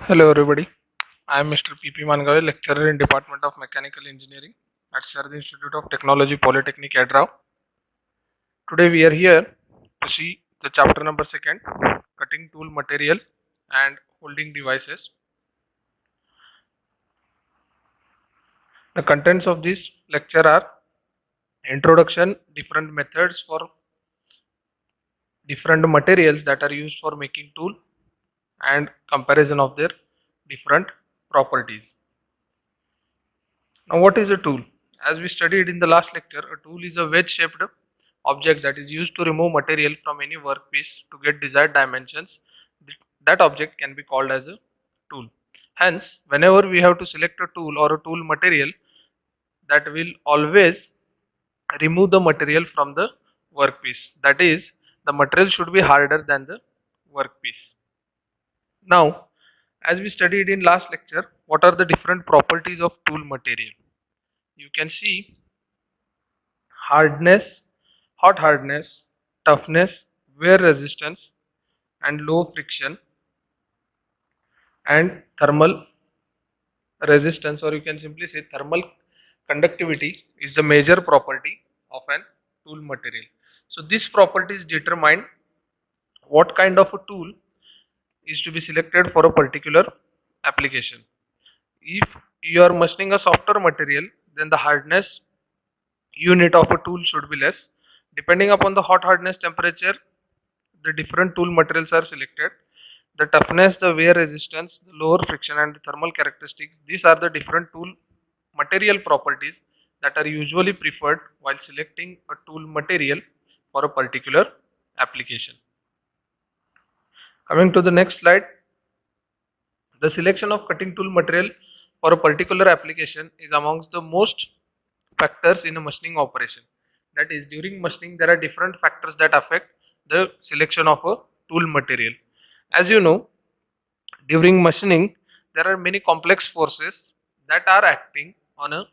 Hello everybody, I am Mr. P. P. Mangave, lecturer in Department of Mechanical Engineering at Sharad Institute of Technology Polytechnic Adrao. Today we are here to see the chapter number 2, cutting tool material and holding devices. The contents of this lecture are introduction, different methods for different materials that are used for making tool, and comparison of their different properties. Now, what is a tool? As we studied in the last lecture, a tool is a wedge-shaped object that is used to remove material from any workpiece to get desired dimensions. That object can be called as a tool. Hence, whenever we have to select a tool or a tool material, that will always remove the material from the workpiece. That is, the material should be harder than the workpiece. Now, as we studied in last lecture, what are the different properties of tool material? You can see hardness, hot hardness, toughness, wear resistance, and low friction, and thermal resistance, or you can simply say thermal conductivity, is the major property of an tool material. So these properties determine what kind of a tool is to be selected for a particular application. If you are machining a softer material, then the hardness unit of a tool should be less. Depending upon the hot hardness temperature, the different tool materials are selected. The toughness, the wear resistance, the lower friction, and the thermal characteristics, these are the different tool material properties that are usually preferred while selecting a tool material for a particular application. Coming to the next slide, the selection of cutting tool material for a particular application is amongst the most factors in a machining operation. That is, during machining there are different factors that affect the selection of a tool material. As you know, during machining there are many complex forces that are acting on a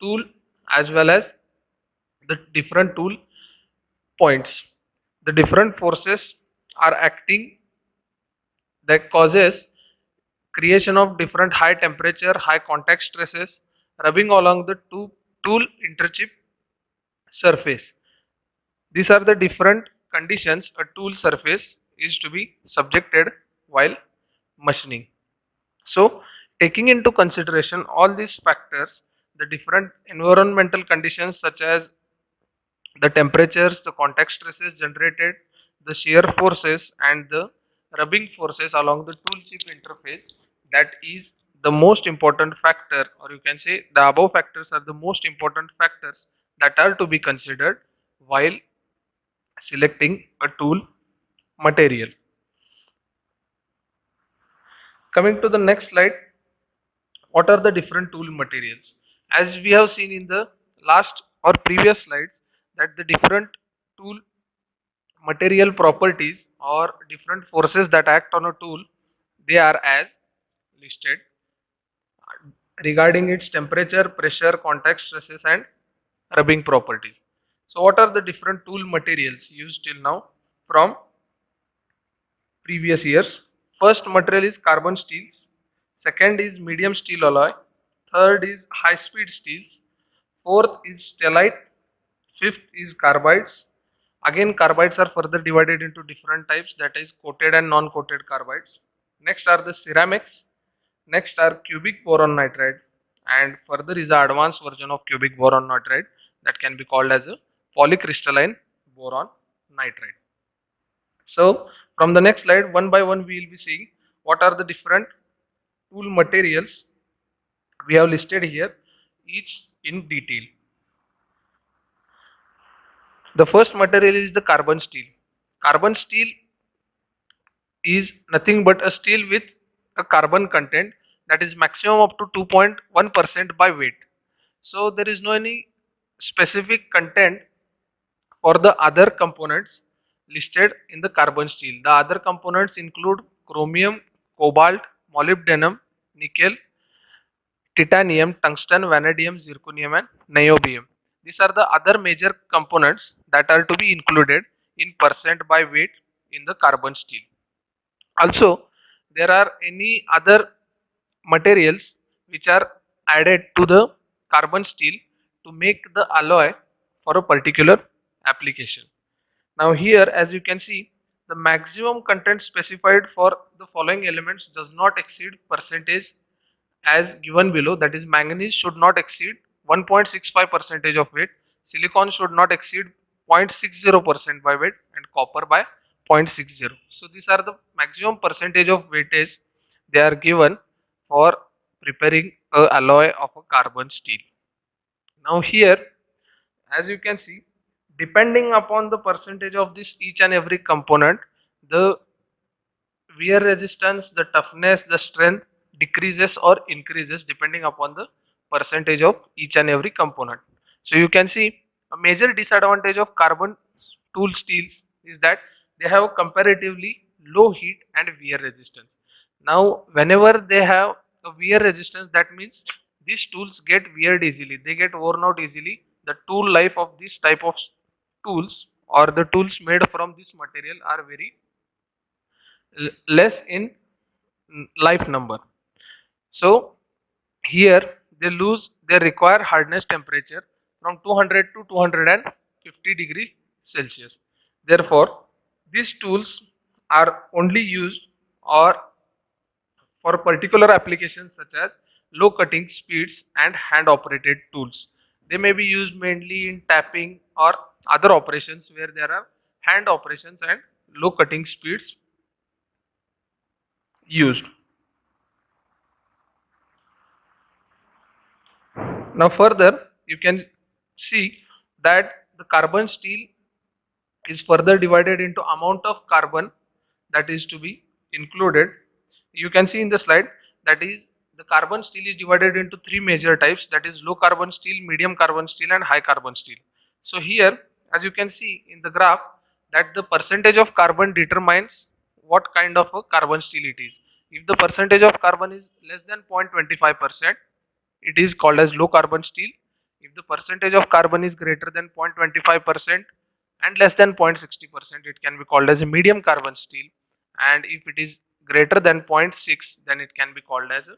tool as well as the different tool points. The different forces are acting that causes creation of different high temperature, high contact stresses rubbing along the tool interchip surface. These are the different conditions a tool surface is to be subjected while machining. So, taking into consideration all these factors, the different environmental conditions such as the temperatures, the contact stresses generated, the shear forces, and the rubbing forces along the tool chip interface, that is the most important factor, or you can say the above factors are the most important factors that are to be considered while selecting a tool material. Coming to the next slide, what are the different tool materials? As we have seen in the last or previous slides, that the different tool material properties or different forces that act on a tool, they are as listed regarding its temperature, pressure, contact stresses, and rubbing properties. So what are the different tool materials used till now from previous years? First material is carbon steels, second is medium steel alloy, third is high speed steels, fourth is stellite, fifth is carbides. Again, carbides are further divided into different types, that is coated and non-coated carbides. Next are the ceramics, next are cubic boron nitride, and further is the advanced version of cubic boron nitride that can be called as a polycrystalline boron nitride. So from the next slide, one by one we will be seeing what are the different tool materials we have listed here, each in detail. The first material is the carbon steel. Carbon steel is nothing but a steel with a carbon content that is maximum up to 2.1% by weight. So there is no any specific content for the other components listed in the carbon steel. The other components include chromium, cobalt, molybdenum, nickel, titanium, tungsten, vanadium, zirconium, and niobium. These are the other major components that are to be included in percent by weight in the carbon steel. Also, there are any other materials which are added to the carbon steel to make the alloy for a particular application. Now here, as you can see, the maximum content specified for the following elements does not exceed percentage as given below, that is manganese should not exceed 1.65 percentage of weight, silicon should not exceed 0.60% by weight, and copper by 0.60. So these are the maximum percentage of weightage they are given for preparing a alloy of a carbon steel. Now here, as you can see, depending upon the percentage of this each and every component, the wear resistance, the toughness, the strength decreases or increases depending upon the percentage of each and every component. So you can see a major disadvantage of carbon tool steels is that they have comparatively low heat and wear resistance. Now whenever they have a wear resistance, that means these tools get weared easily, they get worn out easily. The tool life of this type of tools or the tools made from this material are very less in life number. So here they lose their required hardness temperature from 200 to 250 degree Celsius. Therefore, these tools are only used or for particular applications such as low cutting speeds and hand operated tools. They may be used mainly in tapping or other operations where there are hand operations and low cutting speeds used. Now further, you can see that the carbon steel is further divided into amount of carbon that is to be included. You can see in the slide, that is the carbon steel is divided into three major types, that is low carbon steel, medium carbon steel and high carbon steel. So here, as you can see in the graph, that the percentage of carbon determines what kind of a carbon steel it is. If the percentage of carbon is less than 0.25%, it is called as low carbon steel. If the percentage of carbon is greater than 0.25% and less than 0.60%, it can be called as a medium carbon steel. And if it is greater than 0.6, then it can be called as a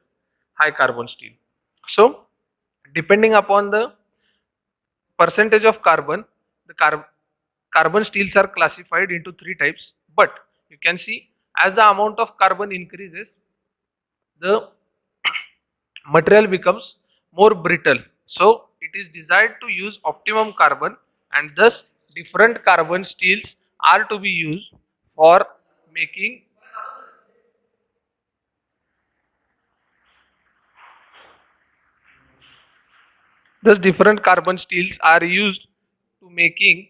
high carbon steel. So depending upon the percentage of carbon, the carbon steels are classified into three types. But you can see, as the amount of carbon increases, the material becomes more brittle. So it is desired to use optimum carbon, and thus different carbon steels are to be used for making thus different carbon steels are used to making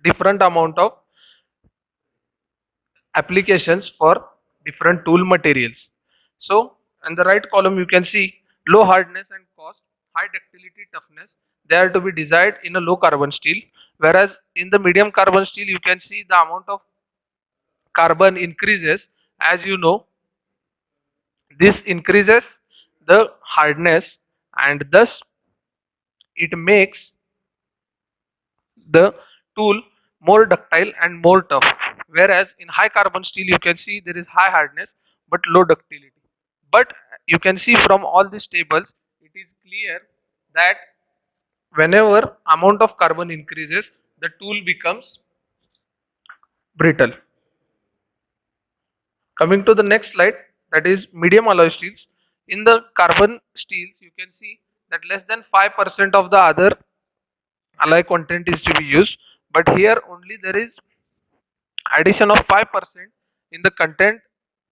different amount of applications for different tool materials. So in the right column you can see low hardness and cost, high ductility, toughness, they are to be desired in a low carbon steel, whereas in the medium carbon steel you can see the amount of carbon increases. As you know, this increases the hardness and thus it makes the tool more ductile and more tough, whereas in high carbon steel you can see there is high hardness but low ductility. But you can see from all these tables, it is clear that whenever amount of carbon increases, the tool becomes brittle. Coming to the next slide, that is medium alloy steels. In the carbon steels you can see that less than 5% of the other alloy content is to be used, but here only there is addition of 5% in the content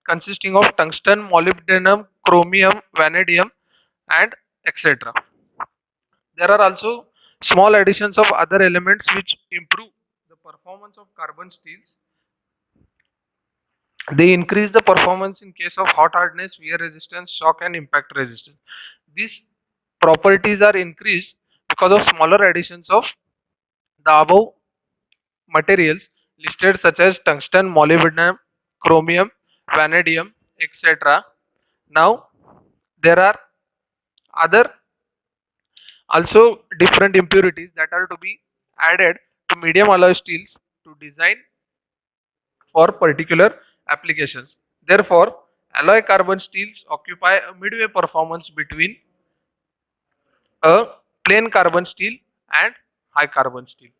consisting of tungsten, molybdenum, chromium, vanadium and etc. There are also small additions of other elements which improve the performance of carbon steels. They increase the performance in case of hot hardness, wear resistance, shock and impact resistance. These properties are increased because of smaller additions of the above materials listed such as tungsten, molybdenum, chromium, vanadium, etc. Now there are other also different impurities that are to be added to medium alloy steels to design for particular applications. Therefore, alloy carbon steels occupy a midway performance between a plain carbon steel and high carbon steel.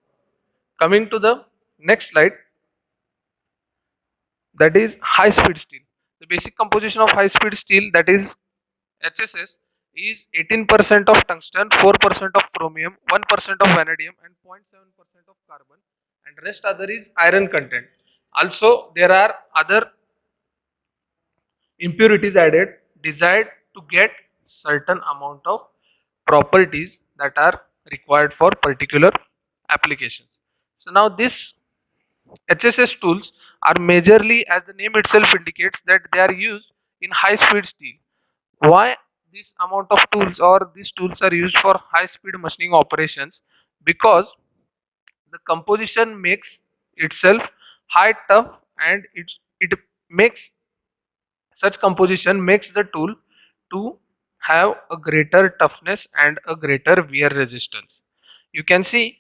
Coming to the next slide, that is high speed steel. The basic composition of high speed steel, that is HSS, is 18% of tungsten, 4% of chromium, 1% of vanadium and 0.7% of carbon, and rest other is iron content. Also there are other impurities added desired to get certain amount of properties that are required for particular applications. So now this HSS tools are majorly, as the name itself indicates, that they are used in high speed steel. Why this amount of tools or these tools are used for high speed machining operations? Because the composition makes itself high tough, and it makes such composition makes the tool to have a greater toughness and a greater wear resistance. You can see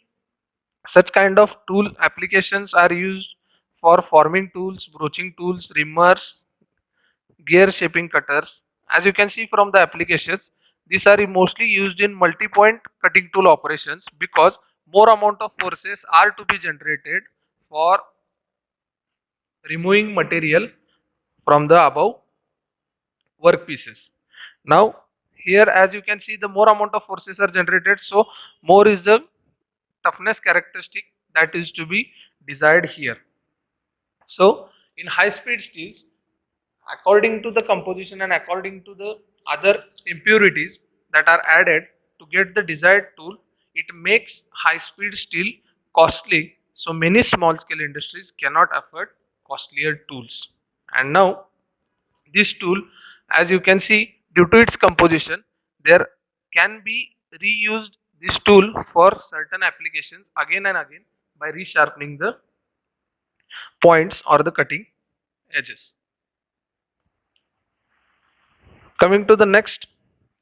such kind of tool applications are used for forming tools, broaching tools, reamers, gear shaping cutters. As you can see from the applications, these are mostly used in multi-point cutting tool operations because more amount of forces are to be generated for removing material from the above workpieces. Now here, as you can see, the more amount of forces are generated, so more is the toughness characteristic that is to be desired here. So in high speed steels, according to the composition and according to the other impurities that are added to get the desired tool, it makes high speed steel costly, so many small scale industries cannot afford costlier tools. And now this tool, as you can see, due to its composition, there can be reused this tool for certain applications again and again by resharpening the points or the cutting edges. Coming to the next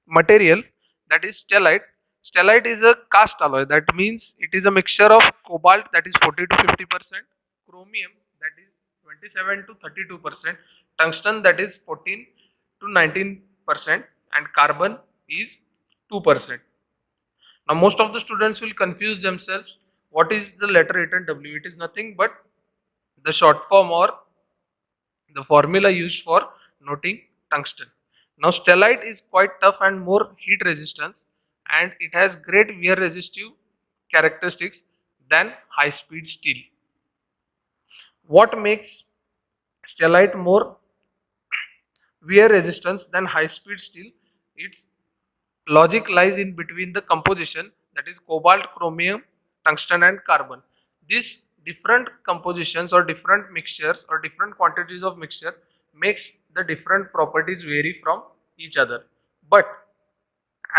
material, that is stellite. Stellite is a cast alloy, that means it is a mixture of cobalt, that is 40 to 50%, chromium, that is 27 to 32%, tungsten, that is 14 to 19%, and carbon is 2%. Now most of the students will confuse themselves, what is the letter written W? It is nothing but the short form or the formula used for noting tungsten. Now stellite is quite tough and more heat resistance, and it has great wear resistive characteristics than high speed steel. What makes stellite more wear resistance than high speed steel? Its logic lies in between the composition, that is cobalt, chromium, tungsten and carbon. These different compositions or different mixtures or different quantities of mixture makes the different properties vary from each other. But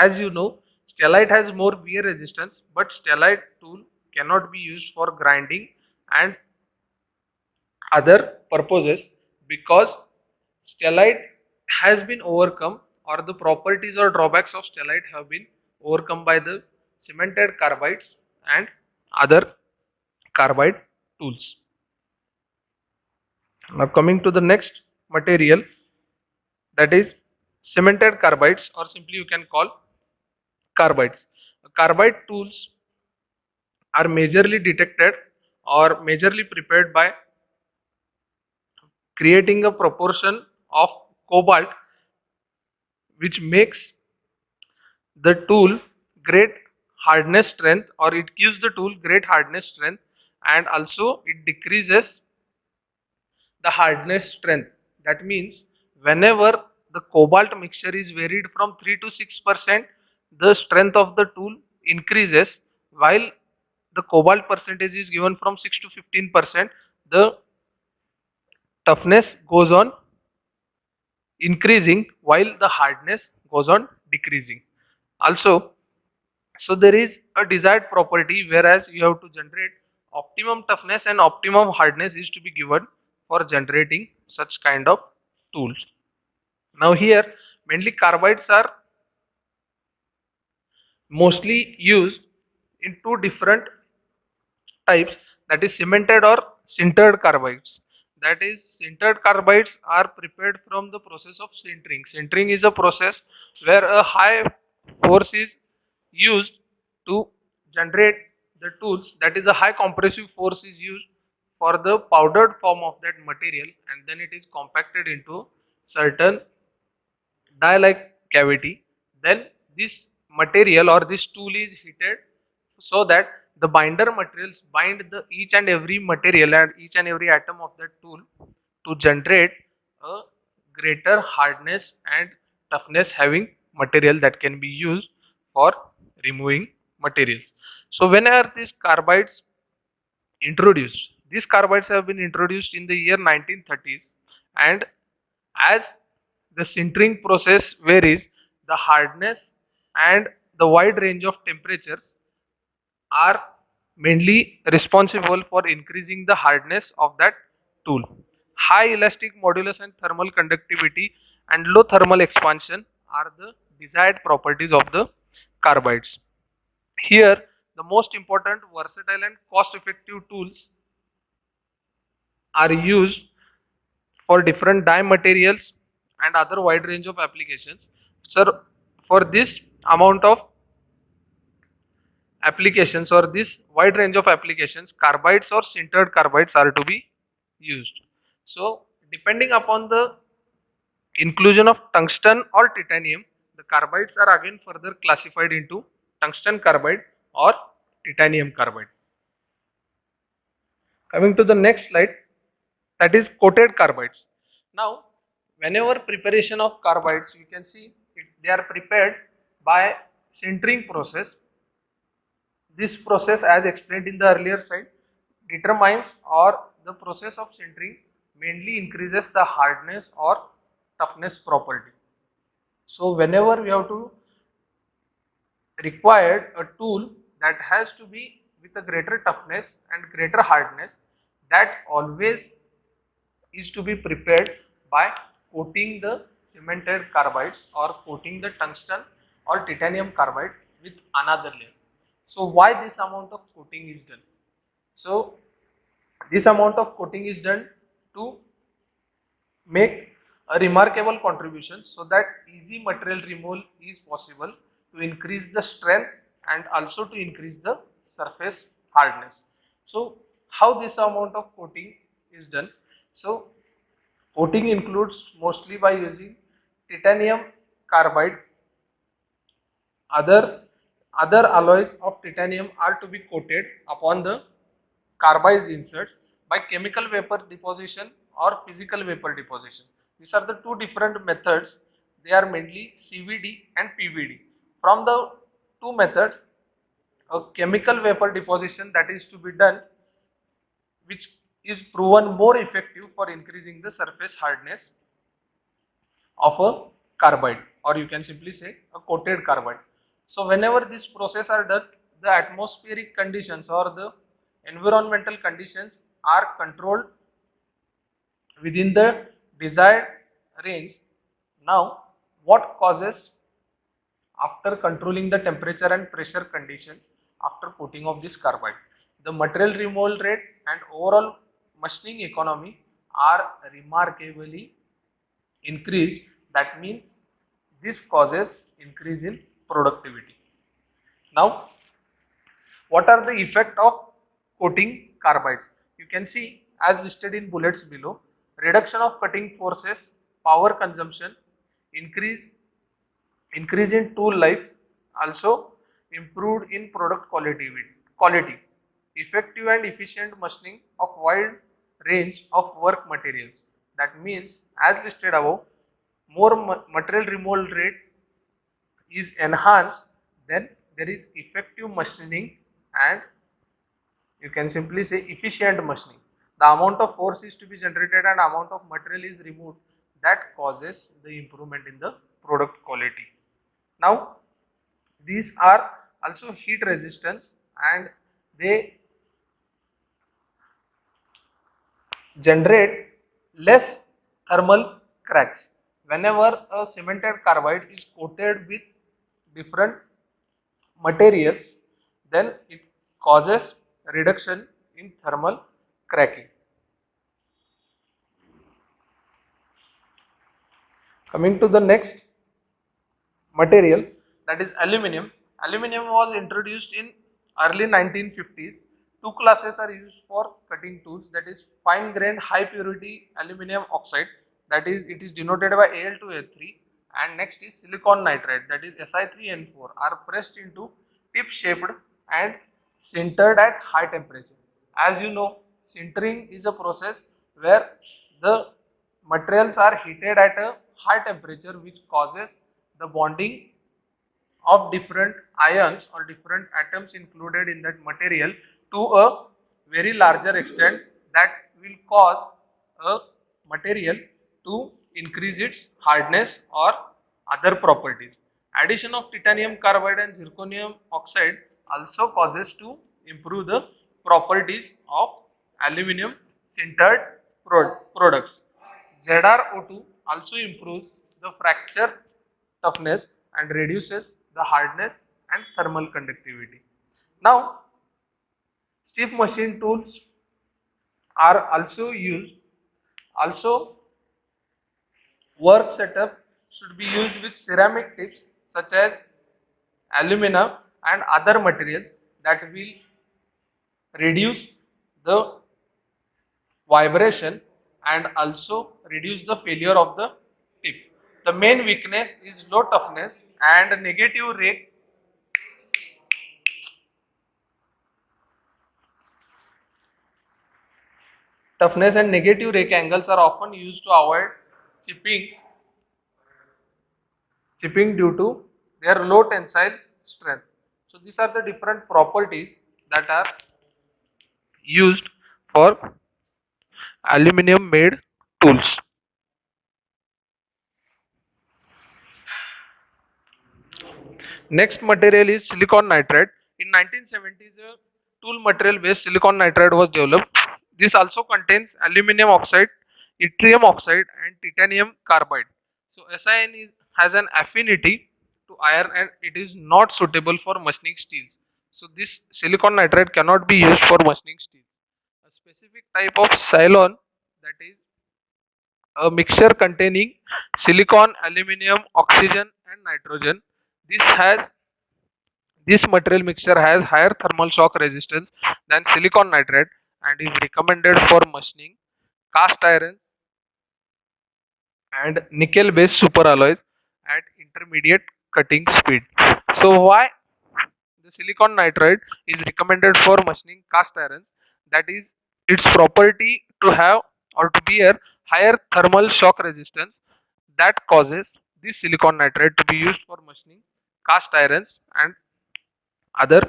as you know, stellite has more wear resistance, but stellite tool cannot be used for grinding and other purposes because stellite has been overcome, or the properties or drawbacks of stellite have been overcome by the cemented carbides and other carbide tools. Now coming to the next material, that is cemented carbides, or simply you can call carbides. Carbide tools are majorly detected or majorly prepared by creating a proportion of cobalt which makes the tool great hardness strength, or it gives the tool great hardness strength, and also it decreases the hardness strength. That means whenever the cobalt mixture is varied from 3 to 6%, the strength of the tool increases, while the cobalt percentage is given from 6 to 15%, the toughness goes on increasing while the hardness goes on decreasing. Also, so there is a desired property, whereas you have to generate optimum toughness and optimum hardness is to be given for generating such kind of tools. Now here mainly carbides are mostly used in two different types, that is cemented or sintered carbides. that is sintered carbides are prepared from the process of sintering. Sintering is a process where a high force is used to generate the tools, that is a high compressive force is used for the powdered form of that material, and then it is compacted into certain die-like cavity. Then this material or this tool is heated so that the binder materials bind the each and every material and each and every atom of that tool to generate a greater hardness and toughness having material that can be used for removing materials. So when are these carbides introduced? These carbides have been introduced in the year 1930s, and as the sintering process varies, the hardness and the wide range of temperatures are mainly responsible for increasing the hardness of that tool. High elastic modulus and thermal conductivity and low thermal expansion are the desired properties of the carbides. Here, the most important versatile and cost effective tools are used for different dye materials and other wide range of applications. Sir, for this amount of applications or this wide range of applications, carbides or sintered carbides are to be used. So, depending upon the inclusion of tungsten or titanium, the carbides are again further classified into tungsten carbide or titanium carbide. Coming to the next slide, that is coated carbides. Now, whenever preparation of carbides, you can see they are prepared by sintering process. This process, as explained in the earlier slide, determines or the process of sintering mainly increases the hardness or toughness property. So whenever we have to required a tool that has to be with a greater toughness and greater hardness, that always is to be prepared by coating the cemented carbides or coating the tungsten or titanium carbides with another layer. So why this amount of coating is done? So this amount of coating is done to make a remarkable contribution so that easy material removal is possible, to increase the strength and also to increase the surface hardness. So how this amount of coating is done? So coating includes mostly by using titanium carbide. Other alloys of titanium are to be coated upon the carbide inserts by chemical vapor deposition or physical vapor deposition. These are the two different methods. They are mainly CVD and PVD. From the two methods, a chemical vapor deposition that is to be done, which is proven more effective for increasing the surface hardness of a carbide, or you can simply say a coated carbide. So whenever this process are done, the atmospheric conditions or the environmental conditions are controlled within the desired range. Now what causes after controlling the temperature and pressure conditions after coating of this carbide? The material removal rate and overall machining economy are remarkably increased. That means this causes increase in productivity. Now what are the effect of coating carbides? You can see as listed in bullets below: reduction of cutting forces, power consumption, increase in tool life, also improved in product quality, effective and efficient machining of wide range of work materials. That means as listed above, more material removal rate is enhanced, then there is effective machining and you can simply say efficient machining. The amount of force is to be generated and amount of material is removed, that causes the improvement in the product quality. Now these are also heat resistance and they generate less thermal cracks. Whenever a cemented carbide is coated with different materials, then it causes reduction in thermal cracking. Coming to the next material, that is aluminum. Aluminum was introduced in early 1950s. Two classes are used for cutting tools, that is fine grained high purity aluminum oxide, that is it is denoted by Al2A3, and next is silicon nitride, that is Si3N4, are pressed into tip shaped and sintered at high temperature. As you know, sintering is a process where the materials are heated at a high temperature, which causes the bonding of different ions or different atoms included in that material to a very larger extent, that will cause a material to increase its hardness or other properties. Addition of titanium carbide and zirconium oxide also causes to improve the properties of aluminum sintered products. ZrO2 also improves the fracture toughness and reduces the hardness and thermal conductivity. Now, stiff machine tools are also used. Also, work setup should be used with ceramic tips such as alumina and other materials that will reduce the vibration and also reduce the failure of the tip. The main weakness is low toughness and negative rake. Toughness and negative rake angles are often used to avoid chipping, chipping due to their low tensile strength. So these are the different properties that are used for aluminum made tools. Next material is silicon nitride. In 1970s, a tool material based silicon nitride was developed. This also contains aluminum oxide, yttrium oxide, and titanium carbide. So SiN has an affinity to iron and it is not suitable for machining steels. So this silicon nitride cannot be used for machining steel. A specific type of silon, that is a mixture containing silicon, aluminum, oxygen, and nitrogen. This has this material mixture has higher thermal shock resistance than silicon nitride and is recommended for machining cast iron and nickel based superalloys at intermediate cutting speed. So why the silicon nitride is recommended for machining cast iron? That is its property to have or to bear higher thermal shock resistance that causes this silicon nitride to be used for machining cast irons and other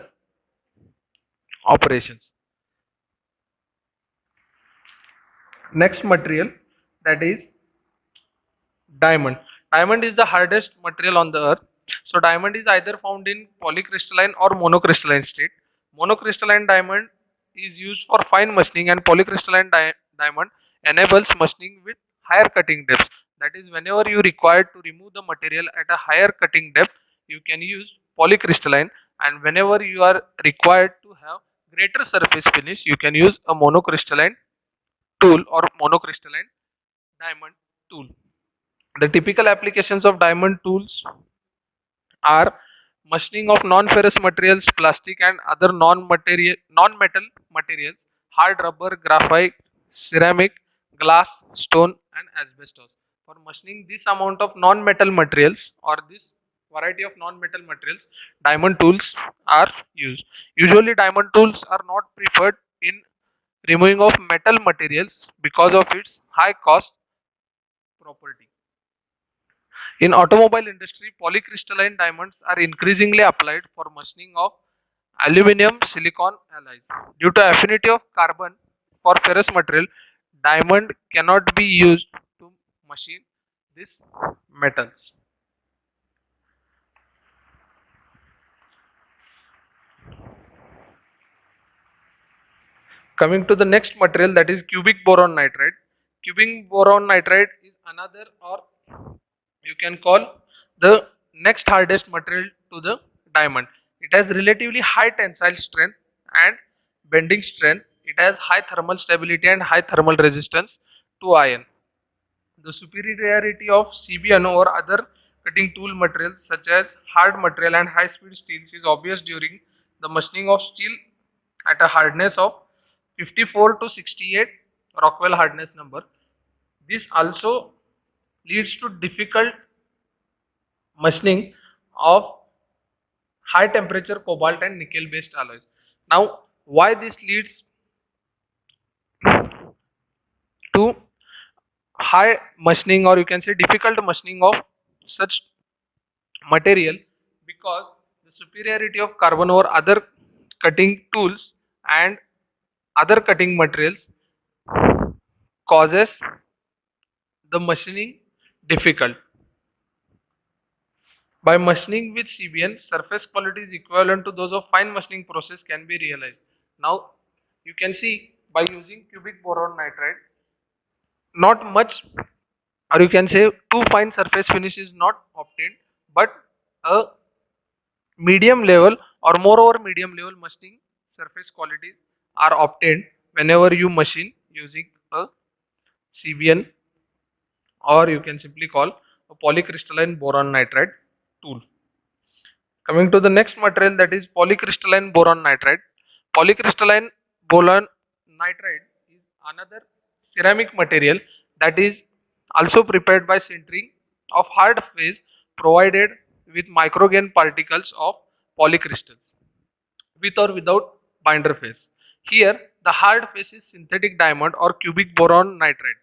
operations. Next material, that is diamond. Diamond is the hardest material on the earth. So diamond is either found in polycrystalline or monocrystalline state. Monocrystalline diamond is used for fine machining and polycrystalline diamond enables machining with higher cutting depth. That is, whenever you require to remove the material at a higher cutting depth, you can use polycrystalline, and whenever you are required to have greater surface finish, you can use a monocrystalline tool or monocrystalline diamond tool. The typical applications of diamond tools are machining of non-ferrous materials, plastic and other non-metal materials, hard rubber, graphite, ceramic, glass, stone and asbestos. For machining this amount of non-metal materials or this variety of non-metal materials, diamond tools are used. Usually diamond tools are not preferred in removing of metal materials because of its high cost property. In automobile industry, polycrystalline diamonds are increasingly applied for machining of aluminum silicon alloys. Due to affinity of carbon for ferrous material, diamond cannot be used to machine these metals. Coming to the next material, that is cubic boron nitride. Cubic boron nitride is another, or you can call, the next hardest material to the diamond. It has relatively high tensile strength and bending strength. It has high thermal stability and high thermal resistance to iron. the superiority of CBN over other cutting tool materials such as hard material and high speed steels is obvious during the machining of steel at a hardness of 54 to 68 Rockwell hardness number. This also leads to difficult machining of high temperature cobalt and nickel based alloys. Now, why this leads to high machining, or you can say difficult machining of such material? Because the superiority of carbon over other cutting tools and other cutting materials causes the machining difficult. By machining with CBN, surface quality is equivalent to those of fine machining process can be realized. Now, you can see by using cubic boron nitride, not much, or you can say too fine surface finish is not obtained, but a medium level or moreover medium level machining surface qualities are obtained whenever you machine using a CBN, or you can simply call a polycrystalline boron nitride tool. Coming to the next material, that is polycrystalline boron nitride. Polycrystalline boron nitride is another ceramic material that is also prepared by sintering of hard phase provided with micrograin particles of polycrystals with or without binder phase. Here the hard phase is synthetic diamond or cubic boron nitride.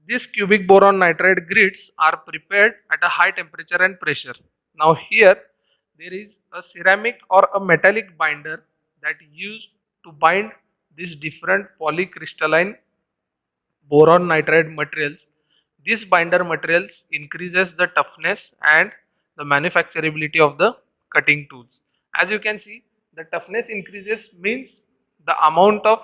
These cubic boron nitride grids are prepared at a high temperature and pressure. Now here there is a ceramic or a metallic binder that used to bind these different polycrystalline boron nitride materials. This binder materials increases the toughness and the manufacturability of the cutting tools. As you can see, the toughness increases means the amount of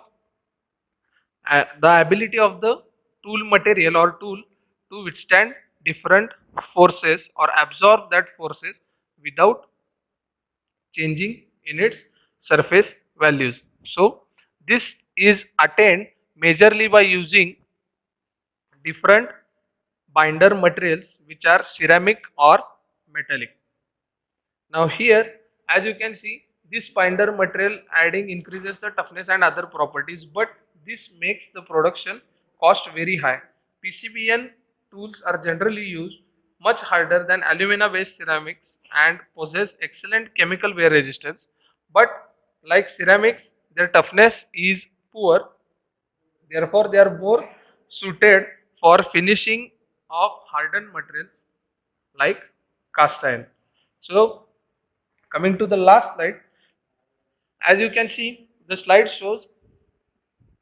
the ability of the tool material or tool to withstand different forces or absorb that forces without changing in its surface values. So this is attained majorly by using different binder materials which are ceramic or metallic. Now here, as you can see, this binder material adding increases the toughness and other properties, but this makes the production cost very high. PCBN tools are generally used much harder than alumina based ceramics and possess excellent chemical wear resistance, but like ceramics, their toughness is poor. Therefore, they are more suited for finishing of hardened materials like cast iron. So, coming to the last slide, as you can see, the slide shows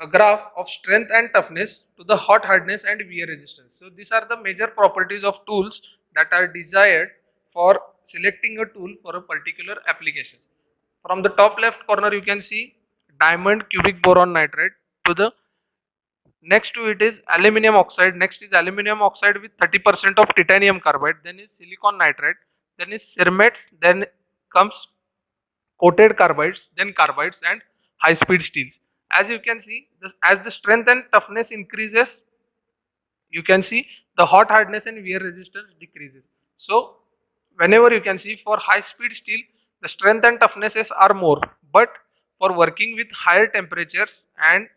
a graph of strength and toughness to the hot hardness and wear resistance. So, these are the major properties of tools that are desired for selecting a tool for a particular application. From the top left corner, you can see diamond cubic boron nitride. To the next to it is aluminum oxide. Next is aluminum oxide with 30% of titanium carbide. Then is silicon nitride. Then is cermets. Then comes coated carbides and high speed steels. As you can see, as the strength and toughness increases, you can see the hot hardness and wear resistance decreases. So whenever you can see for high speed steel, the strength and toughnesses are more, but for working with higher temperatures and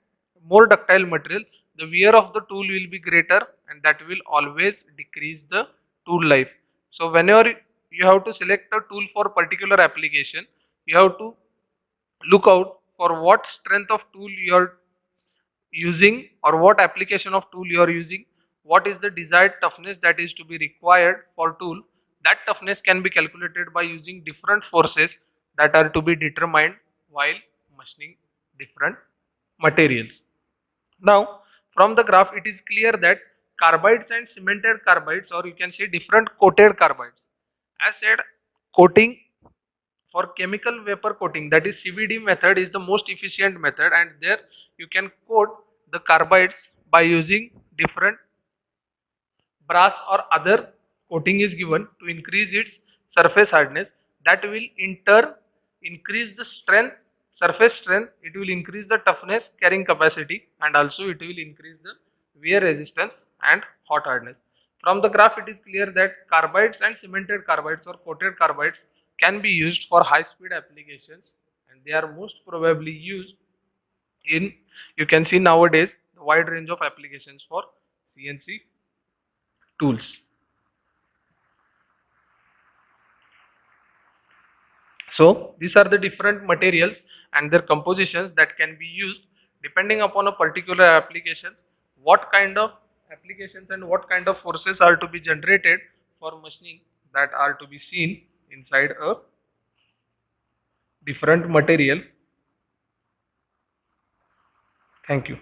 more ductile material, the wear of the tool will be greater and that will always decrease the tool life. So whenever you have to select a tool for particular application, you have to look out for what strength of tool you are using or what application of tool you are using, what is the desired toughness that is to be required for tool. That toughness can be calculated by using different forces that are to be determined while machining different materials. Now from the graph it is clear that carbides and cemented carbides, or you can say different coated carbides, as said, coating for chemical vapor coating, that is CVD method, is the most efficient method, and there you can coat the carbides by using different brass or other coating is given to increase its surface hardness. That will in turn increase the strength, surface strength, it will increase the toughness carrying capacity, and also it will increase the wear resistance, and hot hardness. From the graph, it is clear that carbides and cemented carbides or coated carbides can be used for high speed applications, and they are most probably used in, you can see nowadays, the wide range of applications for CNC tools. So these are the different materials and their compositions that can be used depending upon a particular applications, what kind of applications and what kind of forces are to be generated for machining that are to be seen inside a different material. Thank you.